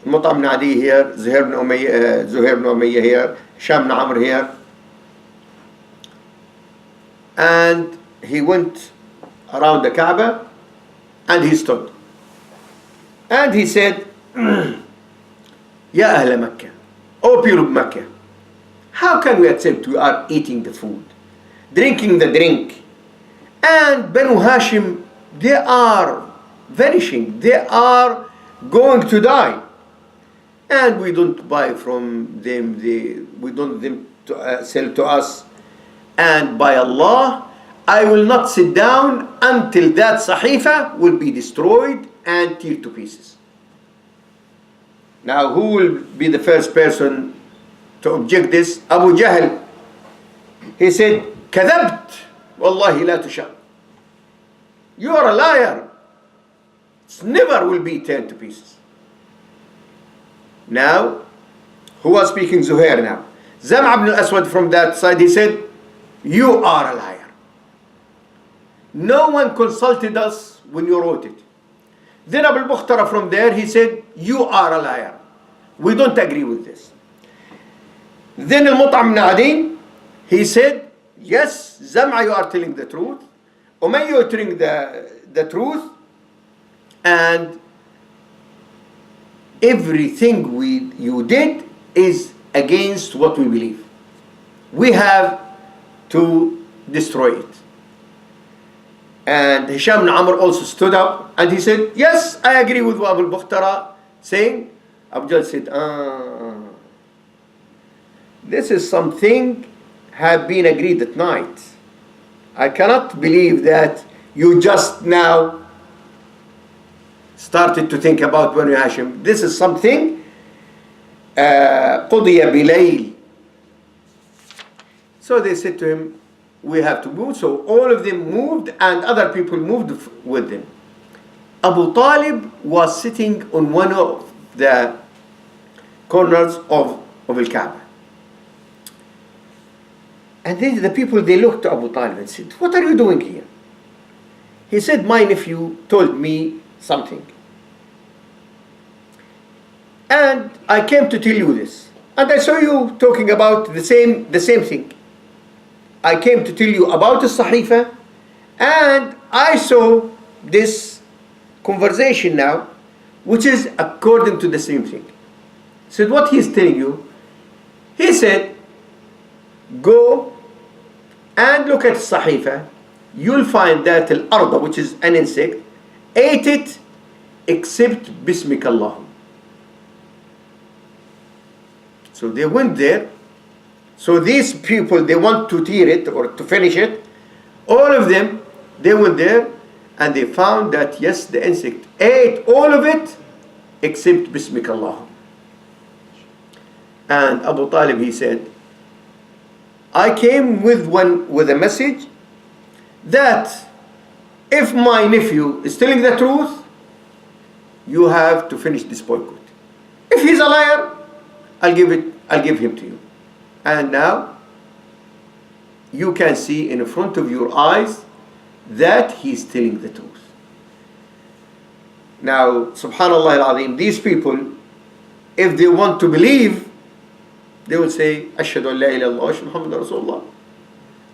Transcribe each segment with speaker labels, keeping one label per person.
Speaker 1: Mut'im ibn Adi here, Zuhair ibn Umayyah here, Hisham ibn Amr here. And he went around the Kaaba and he stood. And he said, Ya Ahl Makkah, O people of Makkah, how can we accept you are eating the food, drinking the drink, and Banu Hashim, they are vanishing, they are going to die, and we don't buy from them, we don't them to, sell to us, and by Allah, I will not sit down until that Sahifa will be destroyed and teared to pieces. Now, who will be the first person to object this? Abu Jahl. He said, كذبت والله لا تشاء. You are a liar. It never will be turned to pieces. Now, who was speaking? Zuhair now. Zam' ibn al-Aswad from that side, he said, you are a liar. No one consulted us when you wrote it. Then Abu al-Bukhtara from there, he said, you are a liar. We don't agree with this. Then al-Mut'im ibn Adi, he said, yes, Zam'a, you are telling the truth. Umayyah, you are telling the truth. And everything you did is against what we believe. We have to destroy it. And Hisham ibn Amr also stood up and he said, yes, I agree with what Abu al-Bukhtara saying. Abu Jahl said, this is something have been agreed at night. I cannot believe that you just now started to think about Banu Hashim. This is something قُضِيَ بِلَيْلٍ. So they said to him, we have to move. So all of them moved and other people moved with them. Abu Talib was sitting on one of the corners of Al-Kaaba. And then the people, they looked to Abu Talib and said, what are you doing here? He said, my nephew told me something. And I came to tell you this. And I saw you talking about the same thing. I came to tell you about the Sahifa, and I saw this conversation now, which is according to the same thing. He said, what he is telling you? He said, go and look at Sahifa. You'll find that al-arda, which is an insect, ate it except Bismika Allah. So they went there. So these people, they want to tear it or to finish it. All of them, they went there and they found that yes, the insect ate all of it except Bismika Allah. And Abu Talib, he said, I came with a message that if my nephew is telling the truth, you have to finish this boycott. If he's a liar, I'll give him to you. And now you can see in front of your eyes that he's telling the truth. Now, subhanallah al-azim, these people, if they want to believe, they will say, Ashhadu an la ilaha illallah, Ashhadu Muhammadan Rasulullah.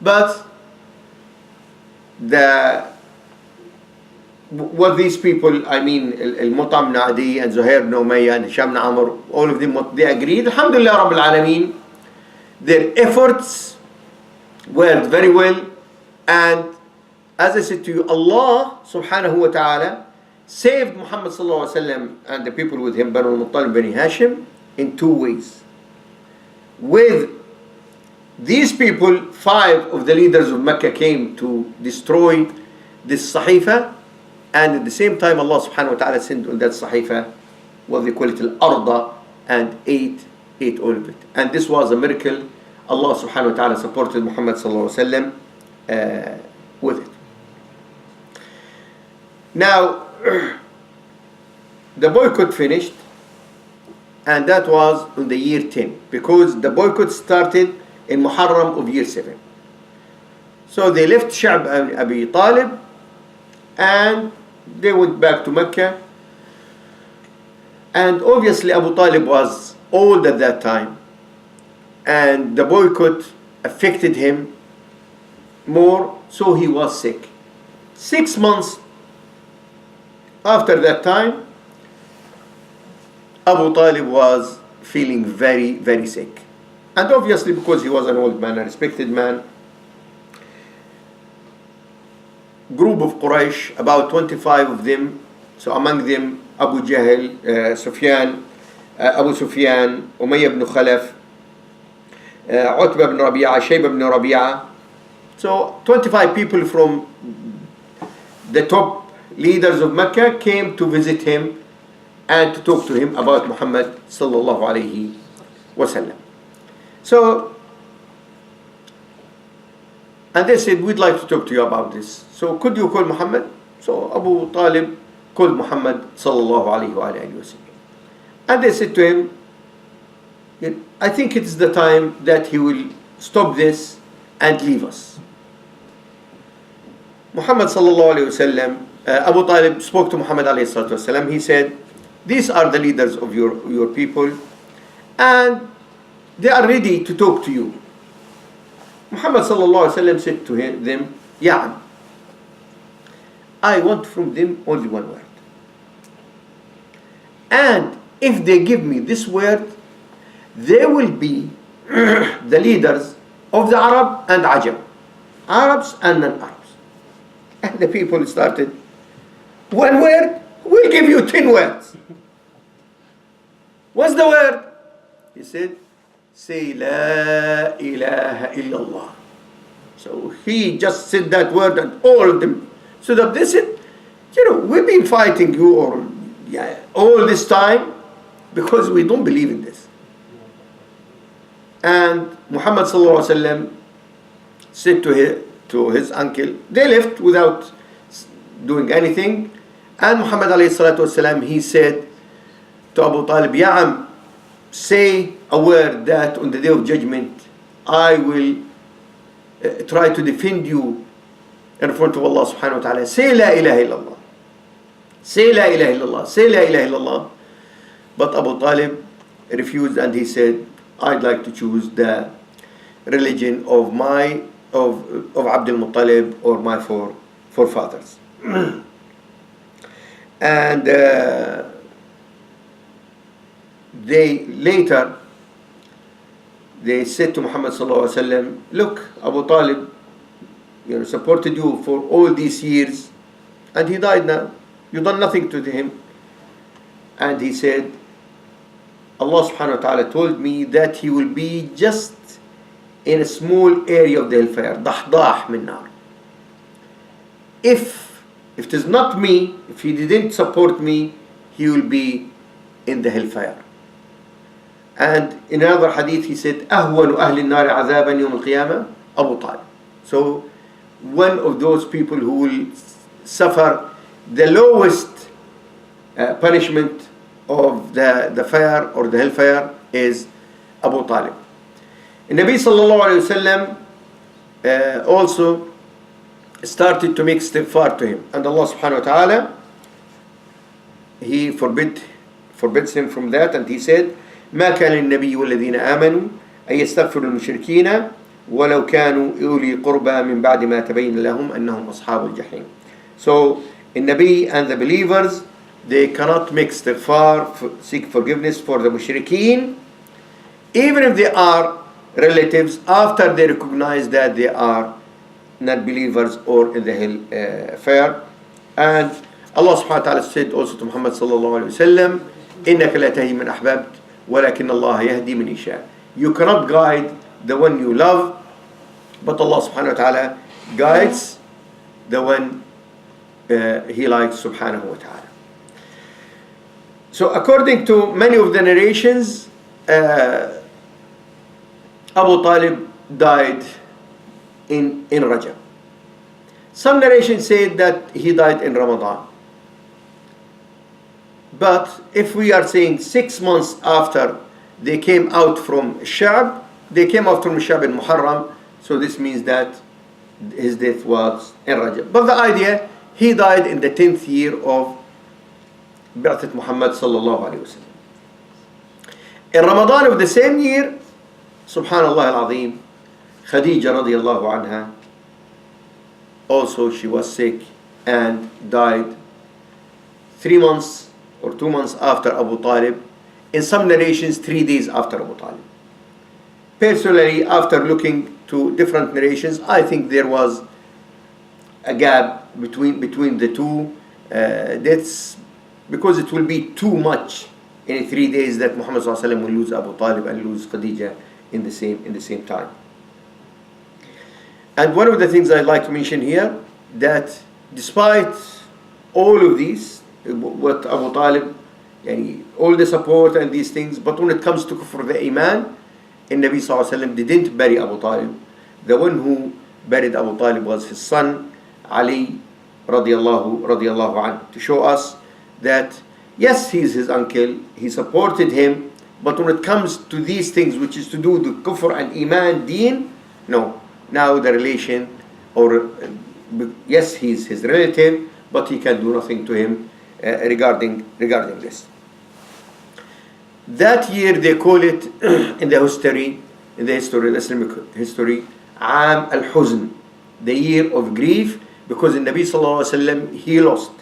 Speaker 1: But what these people, I mean, al-Mut'im ibn Adi and Zuhair ibn Umayyah and Hisham ibn Amr, all of them, what they agreed, alhamdulillah Rabbil Alameen, their efforts worked very well. And as I said to you, Allah subhanahu wa ta'ala saved Muhammad sallallahu alaihi wasallam and the people with him, Banu al-Muttalib, Bani Hashim, in two ways. With these people, 5 of the leaders of Mecca came to destroy this Sahifa, and at the same time Allah subhanahu wa ta'ala sent on that Sahifa what they call it al-arda, and ate all of it. And this was a miracle. Allah subhanahu wa ta'ala supported Muhammad sallallahu alaihi wasallam with it. Now the boycott finished, and that was in the year 10, because the boycott started in Muharram of year 7. So they left Sha'b Abi Talib and they went back to Mecca. And obviously Abu Talib was old at that time, and the boycott affected him more, so he was sick. 6 months after that time, Abu Talib was feeling very, very sick. And obviously, because he was an old man, a respected man, group of Quraysh, about 25 of them, so among them Abu Jahl, Abu Sufyan, Umayyah ibn Khalaf, Utbah ibn Rabi'a, Shayba ibn Rabi'a. So 25 people from the top leaders of Mecca came to visit him and to talk to him about Muhammad sallallahu alayhi wasallam. So, and they said, we'd like to talk to you about this. So could you call Muhammad? So Abu Talib called Muhammad sallallahu alayhi wa sallam. And they said to him, I think it's the time that he will stop this and leave us. Muhammad sallallahu alayhi wa sallam, Abu Talib spoke to Muhammad alayhi salatu wasalam. He said, these are the leaders of your people, and they are ready to talk to you. Muhammad sallallahu alayhi wa sallam said to them, yeah, I want from them only one word. And if they give me this word, they will be the leaders of the Arab and Ajam, Arabs and non-Arabs. And the people started, one word, we'll give you 10 words. What's the word? He said, say La ilaha illallah. So he just said that word, and all of them stood up. They said, we've been fighting you all this time because we don't believe in this. And Muhammad sallallahu alaihi wasallam said to his uncle, they left without doing anything. And Muhammad alayhi salatu wasalam, he said to Abu Talib, Ya say a word that on the day of judgment I will try to defend you in front of Allah subhanahu wa ta'ala. Say La ilaha illallah. Say La ilaha illallah. Say La ilaha illallah. But Abu Talib refused, and he said, I'd like to choose the religion of Abdul Muttalib or my forefathers. And they said to Muhammad sallallahu alaihi wasallam, look, Abu Talib, supported you for all these years, and he died now. You done nothing to him. And he said, Allah subhanahu wa ta'ala told me that he will be just in a small area of the hellfire, dahdah min nar. If it is not me, if he didn't support me, he will be in the hellfire. And in another hadith he said, أهون أهل النار عذابا يوم القيامة Abu Talib. So one of those people who will suffer the lowest punishment of the fire or the hellfire is Abu Talib. And Nabi sallallahu alayhi wasallam also started to make istighfar to him, and Allah subhanahu wa ta'ala, he forbids him from that, and he said, ما كان النبي والذين آمنوا أن يستغفروا المشركين ولو كانوا أولي قربى من بعد ما تبين لهم أنهم أصحاب الجحيم. So in Nabi and the believers, they cannot make istighfar, seek forgiveness for the mushrikeen, even if they are relatives, after they recognize that they are not believers or in the hellfire. And Allah subhanahu wa ta'ala said also to Muhammad sallallahu alayhi wa sallam, إِنَّكَ لَا تَهْدِي مَنْ أَحْبَبْتَ وَلَكِنَّ اللَّهَ يَهْدِي مَنْ يَشَاءُ. You cannot guide the one you love, but Allah subhanahu wa ta'ala guides the one He likes subhanahu wa ta'ala. So according to many of the narrations, Abu Talib died in Rajab. Some narrations say that he died in Ramadan. But if we are saying 6 months after they came out from Sha'b, they came out from Sha'b in Muharram, so this means that his death was in Rajab. But the idea, he died in the 10th year of Bi'athat Muhammad sallallahu alayhi wa sallam. In Ramadan of the same year, Subhanallah al-Azim, Khadija radiallahu anha, also she was sick and died 3 months or 2 months after Abu Talib. In some narrations, 3 days after Abu Talib. Personally, after looking to different narrations, I think there was a gap between the two deaths, because it will be too much in 3 days that Muhammad sallallahu alaihi wasallam will lose Abu Talib and lose Khadija in the same time. And one of the things I'd like to mention here, that despite all of these, what Abu Talib, all the support and these things, but when it comes to kufr the iman, the Nabi sallallahu alaihi wasallam didn't bury Abu Talib. The one who buried Abu Talib was his son Ali radiallahu anhu, to show us that yes, he is his uncle, he supported him, but when it comes to these things which is to do with kufr and iman, deen, no. Now the relation, or yes, he is his relative, but he can do nothing to him regarding this. That year they call it in the history, the Islamic history, Am al-Huzn, the year of grief, because in Nabi sallallahu alaihi wasallam he lost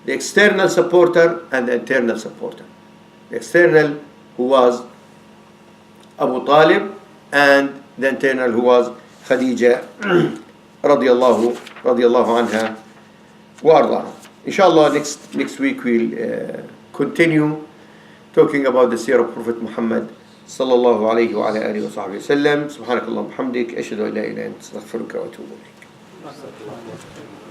Speaker 1: the external supporter and the internal supporter. The external, who was Abu Talib, and the internal, who was Khadija radiallahu anha wa ardaha. Inshallah, next week we'll continue talking about the seerah of Prophet Muhammad sallallahu alayhi wa ala alihi wa sahbihi wa sallam. Subhanakallahumma hamdik, ashhadu an la ilaha illa anta, astaghfiruka wa atubu ilayk.